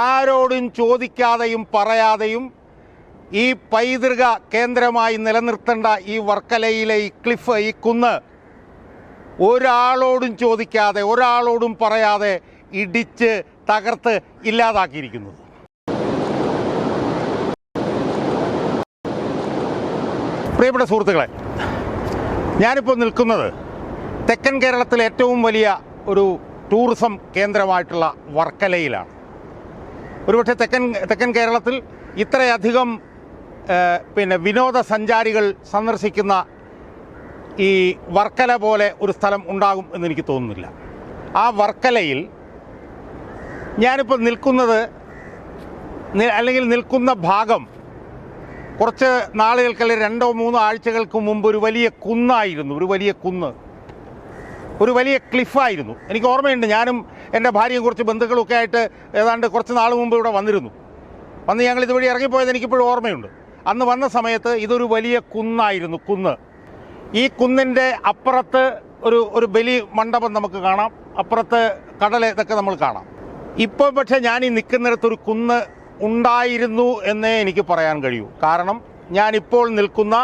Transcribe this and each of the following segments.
ആരോടും ചോദിക്കാതെയും പറയാതെയും ഈ പൈതൃക കേന്ദ്രമായി നിലനിർത്തേണ്ട ഈ വർക്കലയിലെ ഈ ക്ലിഫ്, ഈ കുന്ന് ഒരാളോടും ചോദിക്കാതെ ഒരാളോടും പറയാതെ ഇടിച്ച് തകർത്ത് ഇല്ലാതാക്കിയിരിക്കുന്നത്. പ്രിയപ്പെട്ട സുഹൃത്തുക്കളെ, ഞാനിപ്പോൾ നിൽക്കുന്നത് തെക്കൻ കേരളത്തിലെ ഏറ്റവും വലിയ ഒരു ടൂറിസം കേന്ദ്രമായിട്ടുള്ള വർക്കലയിലാണ്. ഒരുപക്ഷെ തെക്കൻ കേരളത്തിൽ ഇത്രയധികം വിനോദസഞ്ചാരികൾ സന്ദർശിക്കുന്ന ഈ വർക്കല പോലെ ഒരു സ്ഥലം ഉണ്ടാകും എന്നെനിക്ക് തോന്നുന്നില്ല. ആ വർക്കലയിൽ ഞാനിപ്പോൾ നിൽക്കുന്നത് അല്ലെങ്കിൽ നിൽക്കുന്ന ഭാഗം കുറച്ച് നാളുകൾക്കല്ലെങ്കിൽ 2-3 ആഴ്ചകൾക്ക് മുമ്പ് ഒരു വലിയ കുന്നായിരുന്നു. ഒരു വലിയ ക്ലിഫായിരുന്നു. എനിക്ക് ഓർമ്മയുണ്ട്, ഞാനും എൻ്റെ ഭാര്യയും കുറച്ച് ബന്ധുക്കളൊക്കെ ആയിട്ട് ഏതാണ്ട് കുറച്ച് നാൾ മുമ്പ് ഇവിടെ വന്നിരുന്നു. ഞങ്ങൾ ഇതുവഴി ഇറങ്ങിപ്പോയത് എനിക്കിപ്പോഴും ഓർമ്മയുണ്ട്. അന്ന് വന്ന സമയത്ത് ഇതൊരു വലിയ കുന്നായിരുന്നു. ഈ കുന്നിൻ്റെ അപ്പുറത്ത് ഒരു ബലി മണ്ഡപം നമുക്ക് കാണാം, അപ്പുറത്ത് കടൽ, ഇതൊക്കെ നമ്മൾ കാണാം. ഇപ്പോൾ പക്ഷേ ഞാൻ ഈ നിൽക്കുന്നിടത്തൊരു കുന്ന് ഉണ്ടായിരുന്നു എന്നേ എനിക്ക് പറയാൻ കഴിയൂ. കാരണം ഞാനിപ്പോൾ നിൽക്കുന്ന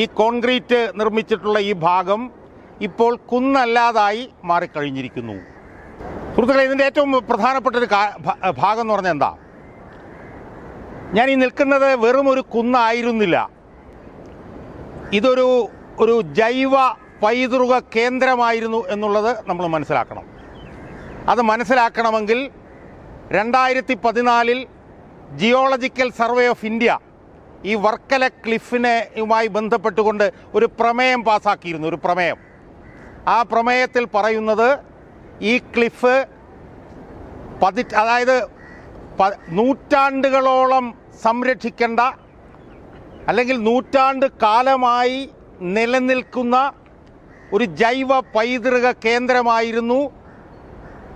ഈ കോൺക്രീറ്റ് നിർമ്മിച്ചിട്ടുള്ള ഈ ഭാഗം ഇപ്പോൾ കുന്നല്ലാതായി മാറിക്കഴിഞ്ഞിരിക്കുന്നു. സുഹൃത്തുക്കളെ, ഇതിൻ്റെ ഏറ്റവും പ്രധാനപ്പെട്ടൊരു ഭാഗം എന്ന് പറഞ്ഞാൽ എന്താ? ഞാൻ ഈ നിൽക്കുന്നത് വെറും ഒരു കുന്നായിരുന്നില്ല. ഇതൊരു ജൈവ പൈതൃക കേന്ദ്രമായിരുന്നു എന്നുള്ളത് നമ്മൾ മനസ്സിലാക്കണം. അത് മനസ്സിലാക്കണമെങ്കിൽ 2014 ജിയോളജിക്കൽ സർവേ ഓഫ് ഇന്ത്യ ഈ വർക്കല ക്ലിഫിനുമായി ബന്ധപ്പെട്ടുകൊണ്ട് ഒരു പ്രമേയം പാസ്സാക്കിയിരുന്നു. ആ പ്രമേയത്തിൽ പറയുന്നത് ഈ ക്ലിഫ് അതായത് നൂറ്റാണ്ടുകളോളം സംരക്ഷിക്കേണ്ട അല്ലെങ്കിൽ നൂറ്റാണ്ട് കാലമായി നിലനിൽക്കുന്ന ഒരു ജൈവ പൈതൃക കേന്ദ്രമായിരുന്നു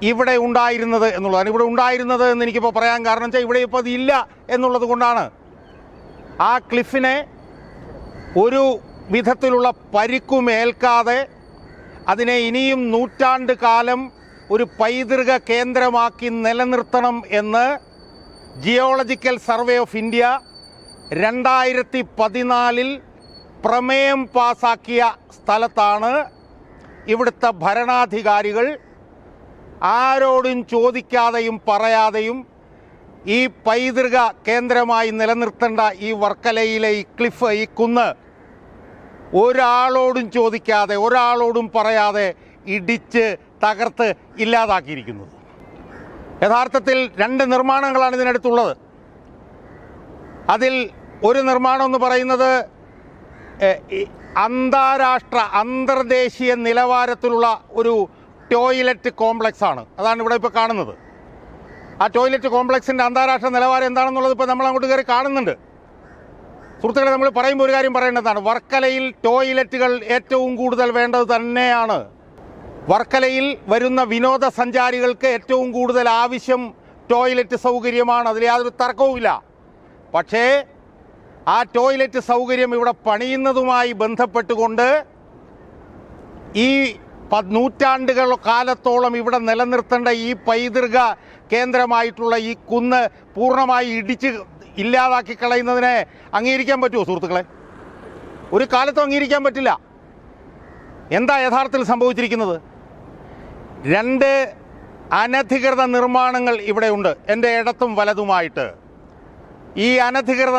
ഇവിടെ ഉണ്ടായിരുന്നത് എന്നുള്ളതാണ്. ഇവിടെ ഉണ്ടായിരുന്നത് എന്ന് എനിക്കിപ്പോൾ പറയാൻ കാരണം വെച്ചാൽ ഇവിടെ ഇപ്പോൾ അതില്ല എന്നുള്ളത് കൊണ്ടാണ്. ആ ക്ലിഫിനെ ഒരു വിധത്തിലുള്ള പരിക്കുമേൽക്കാതെ അതിനെ ഇനിയും നൂറ്റാണ്ട് കാലം ഒരു പൈതൃക കേന്ദ്രമാക്കി നിലനിർത്തണം എന്ന് ജിയോളജിക്കൽ സർവേ ഓഫ് ഇന്ത്യ 2014 പ്രമേയം പാസാക്കിയ സ്ഥലത്താണ് ഇവിടുത്തെ ഭരണാധികാരികൾ ആരോടും ചോദിക്കാതെയും പറയാതെയും ഈ പൈതൃക കേന്ദ്രമായി നിലനിർത്തേണ്ട ഈ വർക്കലയിലെ ഈ ക്ലിഫ്, ഈ കുന്ന് ഒരാളോടും ചോദിക്കാതെ ഒരാളോടും പറയാതെ ഇടിച്ച് തകർത്ത് ഇല്ലാതാക്കിയിരിക്കുന്നത്. യഥാർത്ഥത്തിൽ 2 നിർമ്മാണങ്ങളാണ് ഇതിനടുത്തുള്ളത്. അതിൽ ഒരു നിർമ്മാണം എന്ന് പറയുന്നത് അന്തർദേശീയ നിലവാരത്തിലുള്ള ഒരു ടോയ്ലറ്റ് കോംപ്ലക്സ് ആണ്. അതാണ് ഇവിടെ ഇപ്പോൾ കാണുന്നത്. ആ ടോയ്ലറ്റ് കോംപ്ലക്സിൻ്റെ അന്താരാഷ്ട്ര നിലവാരം എന്താണെന്നുള്ളത് ഇപ്പോൾ നമ്മൾ അങ്ങോട്ട് കയറി കാണുന്നുണ്ട്. സുഹൃത്തുക്കളെ, നമ്മൾ പറയുമ്പോൾ ഒരു കാര്യം പറയേണ്ടതാണ്. വർക്കലയിൽ ടോയ്ലറ്റുകൾ ഏറ്റവും കൂടുതൽ വേണ്ടത് തന്നെയാണ്. വർക്കലയിൽ വരുന്ന വിനോദസഞ്ചാരികൾക്ക് ഏറ്റവും കൂടുതൽ ആവശ്യം ടോയ്ലറ്റ് സൗകര്യമാണ്. അതിൽ യാതൊരു തർക്കവുമില്ല. പക്ഷേ ആ ടോയ്ലറ്റ് സൗകര്യം ഇവിടെ പണിയുന്നതുമായി ബന്ധപ്പെട്ടുകൊണ്ട് ഈ നൂറ്റാണ്ടുകൾ കാലത്തോളം ഇവിടെ നിലനിർത്തേണ്ട ഈ പൈതൃക കേന്ദ്രമായിട്ടുള്ള ഈ കുന്ന് പൂർണ്ണമായി ഇടിച്ച് ഇല്ലാതാക്കി കളയുന്നതിനെ അംഗീകരിക്കാൻ പറ്റുമോ സുഹൃത്തുക്കളെ? ഒരു കാലത്തും അംഗീകരിക്കാൻ പറ്റില്ല. എന്താ യഥാർത്ഥത്തിൽ സംഭവിച്ചിരിക്കുന്നത്? 2 അനധികൃത നിർമ്മാണങ്ങൾ ഇവിടെയുണ്ട്, എൻ്റെ ഇടത്തും വലതുമായിട്ട്. ഈ അനധികൃത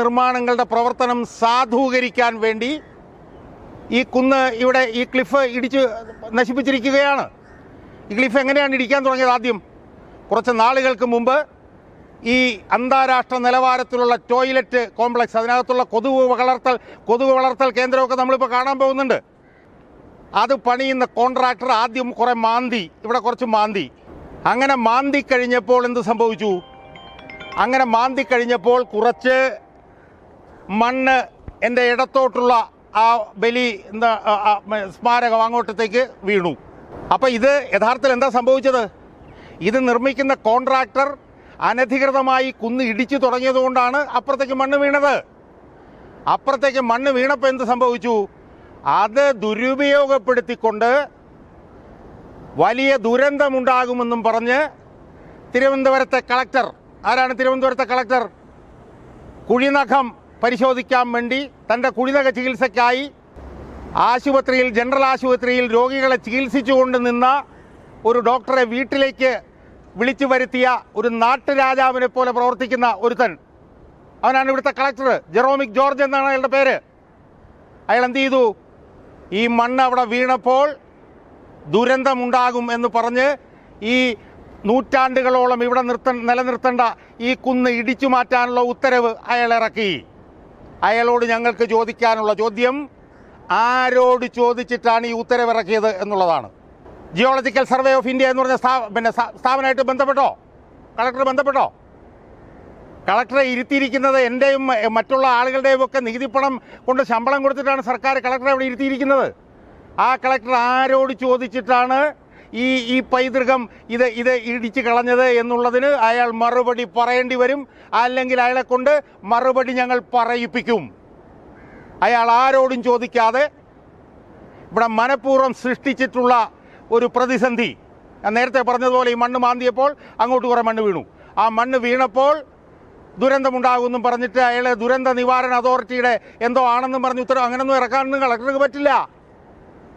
നിർമ്മാണങ്ങളുടെ പ്രവർത്തനം സാധൂകരിക്കാൻ വേണ്ടി ഈ കുന്ന് ഇവിടെ ഈ ക്ലിഫ് ഇടിച്ച് നശിപ്പിച്ചിരിക്കുകയാണ്. ഈ ക്ലിഫ് എങ്ങനെയാണ് ഇടിക്കാൻ തുടങ്ങിയത്? ആദ്യം കുറച്ച് നാളുകൾക്ക് മുമ്പ് ഈ അന്താരാഷ്ട്ര നിലവാരത്തിലുള്ള ടോയ്ലറ്റ് കോംപ്ലക്സ്, അതിനകത്തുള്ള കൊതുക് വളർത്തൽ കേന്ദ്രമൊക്കെ നമ്മളിപ്പോൾ കാണാൻ പോകുന്നുണ്ട്. അത് പണിയുന്ന കോൺട്രാക്ടർ ആദ്യം ഇവിടെ കുറച്ച് മാന്തി. അങ്ങനെ മാന്തി കഴിഞ്ഞപ്പോൾ എന്ത് സംഭവിച്ചു? അങ്ങനെ മാന്തി കഴിഞ്ഞപ്പോൾ കുറച്ച് മണ്ണ് എൻ്റെ ഇടത്തോട്ടുള്ള ആ ബലി സ്മാരകം അങ്ങോട്ടത്തേക്ക് വീണു. അപ്പോൾ ഇത് യഥാർത്ഥത്തിൽ എന്താ സംഭവിച്ചത്? ഇത് നിർമ്മിക്കുന്ന കോൺട്രാക്ടർ അനധികൃതമായി കുന്ന് ഇടിച്ചു തുടങ്ങിയതുകൊണ്ടാണ് അപ്പുറത്തേക്ക് മണ്ണ് വീണത്. അപ്പുറത്തേക്ക് മണ്ണ് വീണപ്പോൾ എന്ത് സംഭവിച്ചു? അത് ദുരുപയോഗപ്പെടുത്തിക്കൊണ്ട് വലിയ ദുരന്തമുണ്ടാകുമെന്നും പറഞ്ഞ് തിരുവനന്തപുരത്തെ കളക്ടർ, ആരാണ് തിരുവനന്തപുരത്തെ കളക്ടർ, കുഴിനഖം പരിശോധിക്കാൻ വേണ്ടി തൻ്റെ കുഴിനഖ ചികിത്സയ്ക്കായി ആശുപത്രിയിൽ, ജനറൽ ആശുപത്രിയിൽ രോഗികളെ ചികിത്സിച്ചുകൊണ്ട് നിന്ന ഒരു ഡോക്ടറെ വീട്ടിലേക്ക് വിളിച്ചു വരുത്തിയ ഒരു നാട്ടുരാജാവിനെ പോലെ പ്രവർത്തിക്കുന്ന ഒരുത്തൻ, അവനാണ് ഇവിടുത്തെ കളക്ടർ. ജെറോമിക് ജോർജ് എന്നാണ് അയാളുടെ പേര്. അയാൾ എന്ത് ചെയ്തു? ഈ മണ്ണ് അവിടെ വീണപ്പോൾ ദുരന്തമുണ്ടാകും എന്ന് പറഞ്ഞ് ഈ നൂറ്റാണ്ടുകളോളം ഇവിടെ നിലനിർത്തേണ്ട ഈ കുന്ന് ഇടിച്ചു മാറ്റാനുള്ള ഉത്തരവ് അയാൾ ഇറക്കി. അയാളോട് ഞങ്ങൾക്ക് ചോദിക്കാനുള്ള ചോദ്യം, ആരോട് ചോദിച്ചിട്ടാണ് ഈ ഉത്തരവ് ഇറക്കിയത് എന്നുള്ളതാണ്. ജിയോളജിക്കൽ സർവേ ഓഫ് ഇന്ത്യ എന്ന് പറഞ്ഞ സ്ഥാപനമായിട്ട് ബന്ധപ്പെട്ടോ? കളക്ടർ ബന്ധപ്പെട്ടോ? കളക്ടറെ ഇരുത്തിയിരിക്കുന്നത് എൻ്റെയും മറ്റുള്ള ആളുകളുടെയും ഒക്കെ നികുതിപ്പണം കൊണ്ട് ശമ്പളം കൊടുത്തിട്ടാണ് സർക്കാർ കളക്ടറെ അവിടെ ഇരുത്തിയിരിക്കുന്നത്. ആ കളക്ടർ ആരോട് ചോദിച്ചിട്ടാണ് ഈ പൈതൃകം ഇത് ഇടിച്ചു കളഞ്ഞത് എന്നുള്ളതിന് അയാൾ മറുപടി പറയേണ്ടി വരും. അല്ലെങ്കിൽ അയാളെ കൊണ്ട് മറുപടി ഞങ്ങൾ പറയിപ്പിക്കും. അയാൾ ആരോടും ചോദിക്കാതെ ഇവിടെ മനഃപൂർവ്വം സൃഷ്ടിച്ചിട്ടുള്ള ഒരു പ്രതിസന്ധി. ഞാൻ നേരത്തെ പറഞ്ഞതുപോലെ ഈ മണ്ണ് മാന്തിയപ്പോൾ അങ്ങോട്ട് കുറേ മണ്ണ് വീണു. ആ മണ്ണ് വീണപ്പോൾ ദുരന്തമുണ്ടാകുമെന്നും പറഞ്ഞിട്ട് അയാൾ ദുരന്ത നിവാരണ അതോറിറ്റിയുടെ എന്തോ ആണെന്നും പറഞ്ഞ് ഉത്തരവ് അങ്ങനൊന്നും ഇറക്കാനൊന്നും കളക്ടർക്ക് പറ്റില്ല.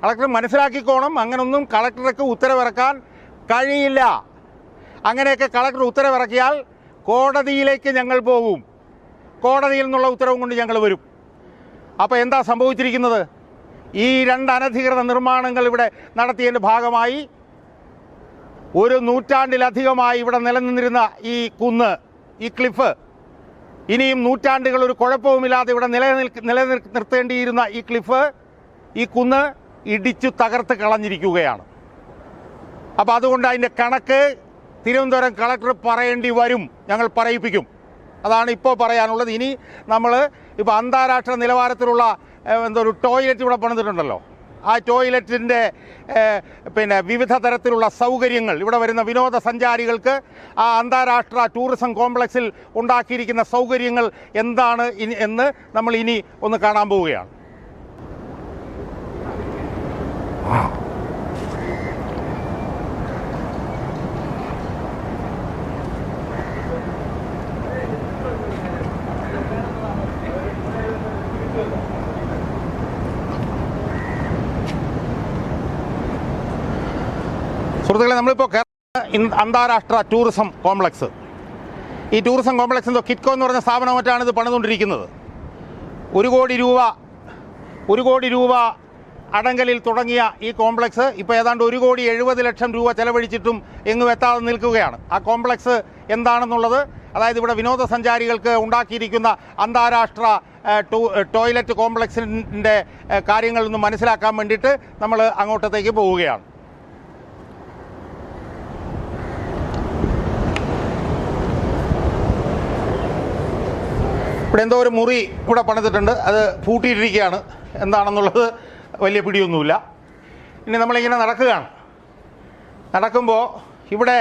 കളക്ടർ മനസ്സിലാക്കിക്കോണം, അങ്ങനൊന്നും കളക്ടർക്ക് ഉത്തരവിറക്കാൻ കഴിയില്ല. അങ്ങനെയൊക്കെ കളക്ടർ ഉത്തരവിറക്കിയാൽ കോടതിയിലേക്ക് ഞങ്ങൾ പോകും. കോടതിയിൽ നിന്നുള്ള ഉത്തരവും കൊണ്ട് ഞങ്ങൾ വരും. അപ്പോൾ എന്താ സംഭവിച്ചിരിക്കുന്നത്? ഈ 2 അനധികൃത നിർമ്മാണങ്ങൾ ഇവിടെ നടത്തിയതിൻ്റെ ഭാഗമായി ഒരു നൂറ്റാണ്ടിലധികമായി ഇവിടെ നിലനിന്നിരുന്ന ഈ കുന്ന്, ഈ ക്ലിഫ്, ഇനിയും നൂറ്റാണ്ടുകൾ ഒരു കുഴപ്പവുമില്ലാതെ ഇവിടെ നിലനിർത്തേണ്ടിയിരുന്ന ഈ ക്ലിഫ്, ഈ കുന്ന് ഇടിച്ചു തകർത്ത് കളഞ്ഞിരിക്കുകയാണ്. അപ്പോൾ അതുകൊണ്ട് അതിൻ്റെ കണക്ക് തിരുവനന്തപുരം കളക്ടർ പറയേണ്ടി വരും. ഞങ്ങൾ പറയിപ്പിക്കും. അതാണ് ഇപ്പോൾ പറയാനുള്ളത്. ഇനി നമ്മൾ ഇപ്പോൾ അന്താരാഷ്ട്ര നിലവാരത്തിലുള്ള ഒരു ടോയ്ലറ്റ് ഇവിടെ പണിതിട്ടുണ്ടല്ലോ. ആ ടോയ്ലറ്റിൻ്റെ വിവിധ തരത്തിലുള്ള സൗകര്യങ്ങൾ ഇവിടെ വരുന്ന വിനോദസഞ്ചാരികൾക്ക് ആ അന്താരാഷ്ട്ര ടൂറിസം കോംപ്ലക്സിൽ ഉണ്ടാക്കിയിരിക്കുന്ന സൗകര്യങ്ങൾ എന്താണ് എന്ന് നമ്മൾ ഇനി ഒന്ന് കാണാൻ പോവുകയാണ്. സുഹൃത്തുക്കളെ, നമ്മളിപ്പോൾ കേരള അന്താരാഷ്ട്ര ടൂറിസം കോംപ്ലക്സ്, ഈ ടൂറിസം കോംപ്ലക്സ് എന്തോ കിറ്റ്കോ എന്ന് പറഞ്ഞ സ്ഥാപനം മറ്റാണ് ഇത് പണിതുകൊണ്ടിരിക്കുന്നത്. 1 കോടി രൂപ അടങ്കലിൽ തുടങ്ങിയ ഈ കോംപ്ലക്സ് ഇപ്പോൾ ഏതാണ്ട് 1,70,00,000 രൂപ ചെലവഴിച്ചിട്ടും എങ്ങും എത്താതെ നിൽക്കുകയാണ്. ആ കോംപ്ലക്സ് എന്താണെന്നുള്ളത്, അതായത് ഇവിടെ വിനോദസഞ്ചാരികൾക്ക് ഉണ്ടാക്കിയിരിക്കുന്ന അന്താരാഷ്ട്ര ടോയ്ലറ്റ് കോംപ്ലക്സിൻ്റെ കാര്യങ്ങളൊന്ന് മനസ്സിലാക്കാൻ വേണ്ടിയിട്ട് നമ്മൾ അങ്ങോട്ടത്തേക്ക് പോവുകയാണ്. ഇവിടെ എന്തോ ഒരു മുറി ഇവിടെ പണിതിട്ടുണ്ട്. അത് പൂട്ടിയിട്ടിരിക്കുകയാണ്. എന്താണെന്നുള്ളത് വലിയ പിടിയൊന്നുമില്ല. ഇനി നമ്മളിങ്ങനെ നടക്കുമ്പോൾ ഇവിടെ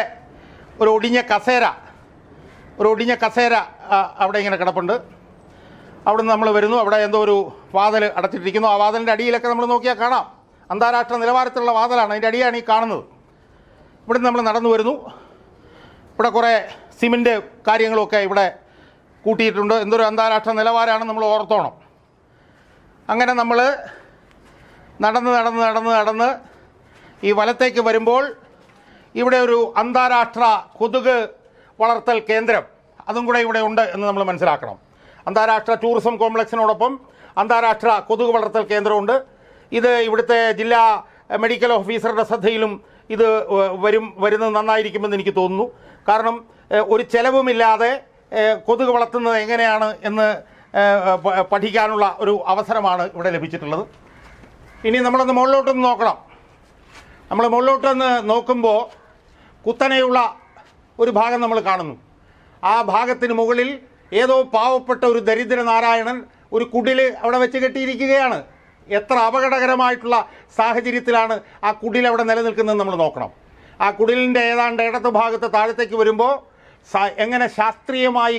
ഒരു ഒടിഞ്ഞ കസേര അവിടെ ഇങ്ങനെ കിടപ്പുണ്ട്. അവിടെ നിന്ന് നമ്മൾ വരുന്നു. അവിടെ എന്തോ ഒരു വാതിൽ അടച്ചിട്ടിരിക്കുന്നു. ആ വാതിലിൻ്റെ അടിയിലൊക്കെ നമ്മൾ നോക്കിയാൽ കാണാം. അന്താരാഷ്ട്ര നിലവാരത്തിലുള്ള വാതിലാണ്. അതിൻ്റെ അടിയാണ് ഈ കാണുന്നത്. ഇവിടെ നമ്മൾ നടന്നു വരുന്നു. ഇവിടെ കുറേ സിമൻറ്റ് കാര്യങ്ങളൊക്കെ ഇവിടെ കൂട്ടിയിട്ടുണ്ട്. എന്തൊരു അന്താരാഷ്ട്ര നിലവാരമാണ് നമ്മൾ ഓർത്തോണം. അങ്ങനെ നമ്മൾ നടന്ന് ഈ വലത്തേക്ക് വരുമ്പോൾ ഇവിടെ ഒരു അന്താരാഷ്ട്ര കൊതുക് വളർത്തൽ കേന്ദ്രം അതും കൂടെ ഇവിടെ ഉണ്ട് എന്ന് നമ്മൾ മനസ്സിലാക്കണം. അന്താരാഷ്ട്ര ടൂറിസം കോംപ്ലക്സിനോടൊപ്പം അന്താരാഷ്ട്ര കൊതുക് വളർത്തൽ കേന്ദ്രമുണ്ട്. ഇത് ഇവിടുത്തെ ജില്ലാ മെഡിക്കൽ ഓഫീസറുടെ ശ്രദ്ധയിലും ഇത് വരുന്നത് നന്നായിരിക്കുമെന്ന് എനിക്ക് തോന്നുന്നു. കാരണം ഒരു ചെലവുമില്ലാതെ കൊതുക് വളർത്തുന്നത് എങ്ങനെയാണ് എന്ന് പഠിക്കാനുള്ള ഒരു അവസരമാണ് ഇവിടെ ലഭിച്ചിട്ടുള്ളത്. ഇനി നമ്മളൊന്ന് മുകളിലോട്ടൊന്ന് നോക്കണം. നമ്മൾ മുകളിലോട്ടൊന്ന് നോക്കുമ്പോൾ കുത്തനെയുള്ള ഒരു ഭാഗം നമ്മൾ കാണുന്നു. ആ ഭാഗത്തിന് മുകളിൽ ഏതോ പാവപ്പെട്ട ഒരു ദരിദ്ര നാരായണൻ ഒരു കുടിൽ അവിടെ വെച്ച് കെട്ടിയിരിക്കുകയാണ്. എത്ര അപകടകരമായിട്ടുള്ള സാഹചര്യത്തിലാണ് ആ കുടിൽ അവിടെ നിലനിൽക്കുന്നത് നമ്മൾ നോക്കണം. ആ കുടിലിൻ്റെ ഏതാണ്ട് ഇടത്ത് ഭാഗത്ത് താഴത്തേക്ക് വരുമ്പോൾ എങ്ങനെ ശാസ്ത്രീയമായി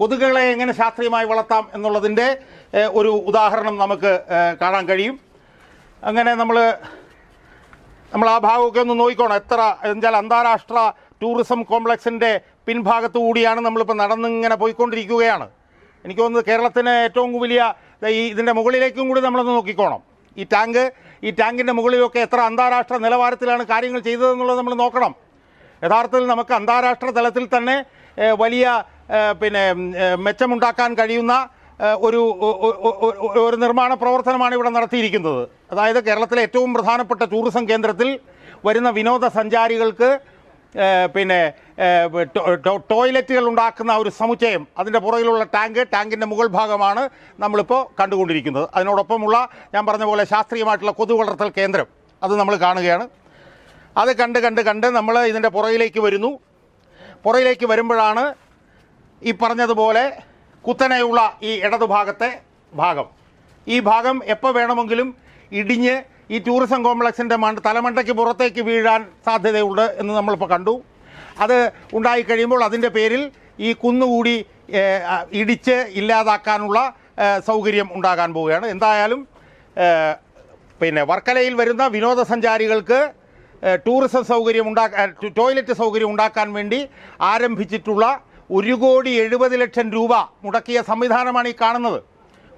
കൊതുകുകളെ എങ്ങനെ ശാസ്ത്രീയമായി വളർത്താം എന്നുള്ളതിൻ്റെ ഒരു ഉദാഹരണം നമുക്ക് കാണാൻ കഴിയും. അങ്ങനെ നമ്മൾ നമ്മൾ ആ ഭാഗമൊക്കെ ഒന്ന് നോക്കിക്കോണം. എത്ര എന്നുവെച്ചാൽ അന്താരാഷ്ട്ര ടൂറിസം കോംപ്ലക്സിൻ്റെ പിൻഭാഗത്തു കൂടിയാണ് നമ്മളിപ്പോൾ നടന്നിങ്ങനെ പോയിക്കൊണ്ടിരിക്കുകയാണ്. എനിക്ക് തോന്നുന്നത് കേരളത്തിന് ഏറ്റവും വലിയ ഇതിൻ്റെ മുകളിലേക്കും കൂടി നമ്മളൊന്ന് നോക്കിക്കോണം. ഈ ടാങ്കിൻ്റെ മുകളിലൊക്കെ എത്ര അന്താരാഷ്ട്ര നിലവാരത്തിലാണ് കാര്യങ്ങൾ ചെയ്തതെന്നുള്ളത് നമ്മൾ നോക്കണം. യഥാർത്ഥത്തിൽ നമുക്ക് അന്താരാഷ്ട്ര തലത്തിൽ തന്നെ വലിയ മെച്ചമുണ്ടാക്കാൻ കഴിയുന്ന ഒരു നിർമ്മാണ പ്രവർത്തനമാണ് ഇവിടെ നടത്തിയിരിക്കുന്നത്. അതായത് കേരളത്തിലെ ഏറ്റവും പ്രധാനപ്പെട്ട ടൂറിസം കേന്ദ്രത്തിൽ വരുന്ന വിനോദസഞ്ചാരികൾക്ക് ടോയ്ലറ്റുകൾ ഉണ്ടാക്കുന്ന ഒരു സമുച്ചയം, അതിൻ്റെ പുറകിലുള്ള ടാങ്കിൻ്റെ മുകൾ ഭാഗമാണ് നമ്മളിപ്പോൾ കണ്ടുകൊണ്ടിരിക്കുന്നത്. അതിനോടൊപ്പമുള്ള ഞാൻ പറഞ്ഞ പോലെ ശാസ്ത്രീയമായിട്ടുള്ള കൊതു വളർത്തൽ കേന്ദ്രം അത് നമ്മൾ കാണുകയാണ്. അത് കണ്ട് നമ്മൾ ഇതിൻ്റെ പുറകിലേക്ക് വരുന്നു. പുറകിലേക്ക് വരുമ്പോഴാണ് ഈ പറഞ്ഞതുപോലെ കുത്തനെയുള്ള ഈ ഇടതുഭാഗത്തെ ഈ ഭാഗം എപ്പോൾ വേണമെങ്കിലും ഇടിഞ്ഞ് ഈ ടൂറിസം കോംപ്ലക്സിൻ്റെ തലമണ്ടയ്ക്ക് പുറത്തേക്ക് വീഴാൻ സാധ്യതയുണ്ട് എന്ന് നമ്മളിപ്പോൾ കണ്ടു. അത് ഉണ്ടായിക്കഴിയുമ്പോൾ അതിൻ്റെ പേരിൽ ഈ കുന്നുകൂടി ഇടിച്ച് ഇല്ലാതാക്കാനുള്ള സൗകര്യം ഉണ്ടാകാൻ പോവുകയാണ്. എന്തായാലും വർക്കലയിൽ വരുന്ന വിനോദസഞ്ചാരികൾക്ക് ടൂറിസം സൗകര്യം ടോയ്ലറ്റ് സൗകര്യം ഉണ്ടാക്കാൻ വേണ്ടി ആരംഭിച്ചിട്ടുള്ള 1,70,00,000 രൂപ മുടക്കിയ സംവിധാനമാണ് ഈ കാണുന്നത്.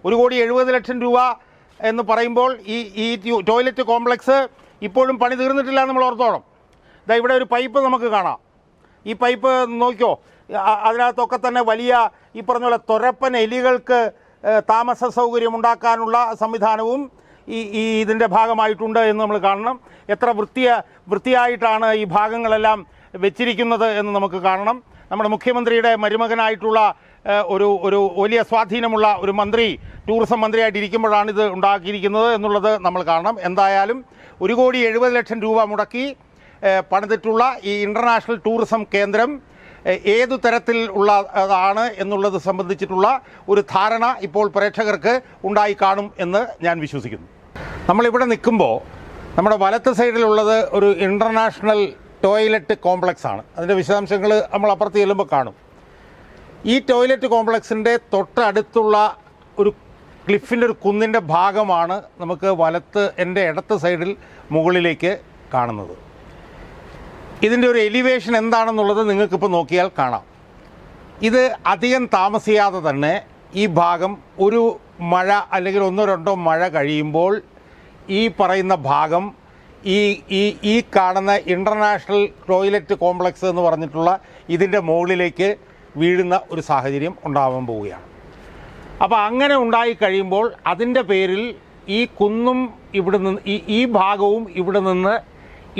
1,70,00,000 രൂപ എന്ന് പറയുമ്പോൾ ഈ ടോയ്ലറ്റ് കോംപ്ലക്സ് ഇപ്പോഴും പണി തീർന്നിട്ടില്ല നമ്മൾ ഓർത്തോണം. ഇതാ ഇവിടെ ഒരു പൈപ്പ് നമുക്ക് കാണാം. ഈ പൈപ്പ് നോക്കിയോ, അതിനകത്തൊക്കെ തന്നെ വലിയ ഈ പറഞ്ഞ പോലെ തുരപ്പൻ എലികൾക്ക് താമസ സൗകര്യം ഉണ്ടാക്കാനുള്ള സംവിധാനവും ഇതിൻ്റെ ഭാഗമായിട്ടുണ്ട് എന്ന് നമ്മൾ കാണണം. എത്ര വൃത്തിയായിട്ടാണ് ഈ ഭാഗങ്ങളെല്ലാം വെച്ചിരിക്കുന്നത് എന്ന് നമുക്ക് കാണണം. നമ്മുടെ മുഖ്യമന്ത്രിയുടെ മരുമകനായിട്ടുള്ള ഒരു വലിയ സ്വാധീനമുള്ള ഒരു മന്ത്രി ടൂറിസം മന്ത്രിയായിട്ടിരിക്കുമ്പോഴാണ് ഇത് ഉണ്ടാക്കിയിരിക്കുന്നത് എന്നുള്ളത് നമ്മൾ കാണണം. എന്തായാലും 1,70,00,000 രൂപ മുടക്കി പണിതിട്ടുള്ള ഈ ഇൻ്റർനാഷണൽ ടൂറിസം കേന്ദ്രം ഏതു തരത്തിൽ ഉള്ളതാണ് എന്നുള്ളത് സംബന്ധിച്ചിട്ടുള്ള ഒരു ധാരണ ഇപ്പോൾ പ്രേക്ഷകർക്ക് ഉണ്ടായി കാണും എന്ന് ഞാൻ വിശ്വസിക്കുന്നു. നമ്മളിവിടെ നിൽക്കുമ്പോൾ നമ്മുടെ വലത്ത് സൈഡിലുള്ളത് ഒരു ഇൻ്റർനാഷണൽ ടോയ്ലറ്റ് കോംപ്ലക്സ് ആണ്. അതിൻ്റെ വിശദാംശങ്ങൾ നമ്മൾ അപ്പുറത്ത് ചെല്ലുമ്പോൾ കാണും. ഈ ടോയ്ലറ്റ് കോംപ്ലക്സിൻ്റെ തൊട്ടടുത്തുള്ള ഒരു ക്ലിഫിൻ്റെ ഒരു കുന്നിൻ്റെ ഭാഗമാണ് നമുക്ക് എൻ്റെ ഇടത്ത് സൈഡിൽ മുകളിലേക്ക് കാണുന്നത്. ഇതിൻ്റെ ഒരു എലിവേഷൻ എന്താണെന്നുള്ളത് നിങ്ങൾക്കിപ്പോൾ നോക്കിയാൽ കാണാം. ഇത് അധികം താമസിയാതെ തന്നെ ഈ ഭാഗം ഒരു മഴ അല്ലെങ്കിൽ 1-2 മഴ കഴിയുമ്പോൾ ഈ പറയുന്ന ഭാഗം ഈ കാണുന്ന ഇൻ്റർനാഷണൽ ടോയ്ലറ്റ് കോംപ്ലക്സ് എന്ന് പറഞ്ഞിട്ടുള്ള ഇതിൻ്റെ മുകളിലേക്ക് വീഴുന്ന ഒരു സാഹചര്യം ഉണ്ടാവാൻ പോവുകയാണ്. അപ്പോൾ അങ്ങനെ ഉണ്ടായി കഴിയുമ്പോൾ അതിൻ്റെ പേരിൽ ഈ കുന്നും ഇവിടെ നിന്ന് ഈ ഭാഗവും ഇവിടെ നിന്ന്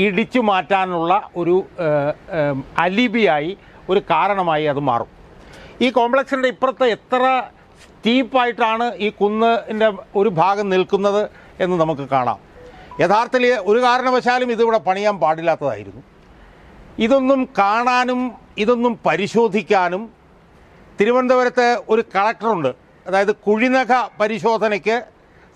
ഇടിച്ചു മാറ്റാനുള്ള ഒരു അലിബിയായി ഒരു കാരണമായി അത് മാറും. ഈ കോംപ്ലക്സിൻ്റെ ഇപ്പുറത്ത് എത്ര സ്റ്റീപ്പായിട്ടാണ് ഈ കുന്നിൻ്റെ ഒരു ഭാഗം നിൽക്കുന്നത് എന്ന് നമുക്ക് കാണാം. യഥാർത്ഥത്തിൽ ഒരു കാരണവശാലും ഇതിവിടെ പണിയാൻ പാടില്ലാത്തതായിരുന്നു. ഇതൊന്നും കാണാനും ഇതൊന്നും പരിശോധിക്കാനും തിരുവനന്തപുരത്ത് ഒരു കളക്ടറുണ്ട്. അതായത് കുഴിനഖ പരിശോധനയ്ക്ക്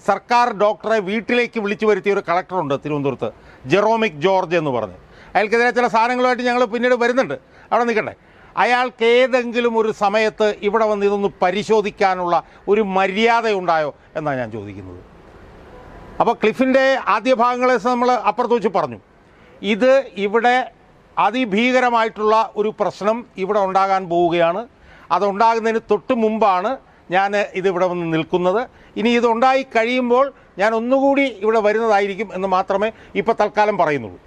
സർക്കാർ ഡോക്ടറെ വീട്ടിലേക്ക് വിളിച്ചു വരുത്തിയ ഒരു കളക്ടറുണ്ട് തിരുവനന്തപുരത്ത്, ജെറോമിക് ജോർജ് എന്ന് പറഞ്ഞ്. അയാൾക്കെതിരെ ചില സാധനങ്ങളുമായിട്ട് ഞങ്ങൾ പിന്നീട് വരുന്നുണ്ട്, അവിടെ നിൽക്കട്ടെ. അയാൾക്ക് ഏതെങ്കിലും ഒരു സമയത്ത് ഇവിടെ വന്ന് ഇതൊന്ന് പരിശോധിക്കാനുള്ള ഒരു മര്യാദയുണ്ടായോ എന്നാണ് ഞാൻ ചോദിക്കുന്നത്. അപ്പോൾ ക്ലിഫിൻ്റെ ആദ്യ ഭാഗങ്ങളെ നമ്മൾ അപ്പുറത്ത് വെച്ച് പറഞ്ഞു. ഇവിടെ അതിഭീകരമായിട്ടുള്ള ഒരു പ്രശ്നം ഇവിടെ ഉണ്ടാകാൻ പോവുകയാണ്. അതുണ്ടാകുന്നതിന് തൊട്ട് മുമ്പാണ് ഞാൻ ഇതിവിടെ വന്ന് നിൽക്കുന്നത്. ഇനി ഇതുണ്ടായി കഴിയുമ്പോൾ ഞാൻ ഒന്നുകൂടി ഇവിടെ വരുന്നതായിരിക്കും എന്ന് മാത്രമേ ഇപ്പോൾ തൽക്കാലം പറയുന്നുള്ളൂ.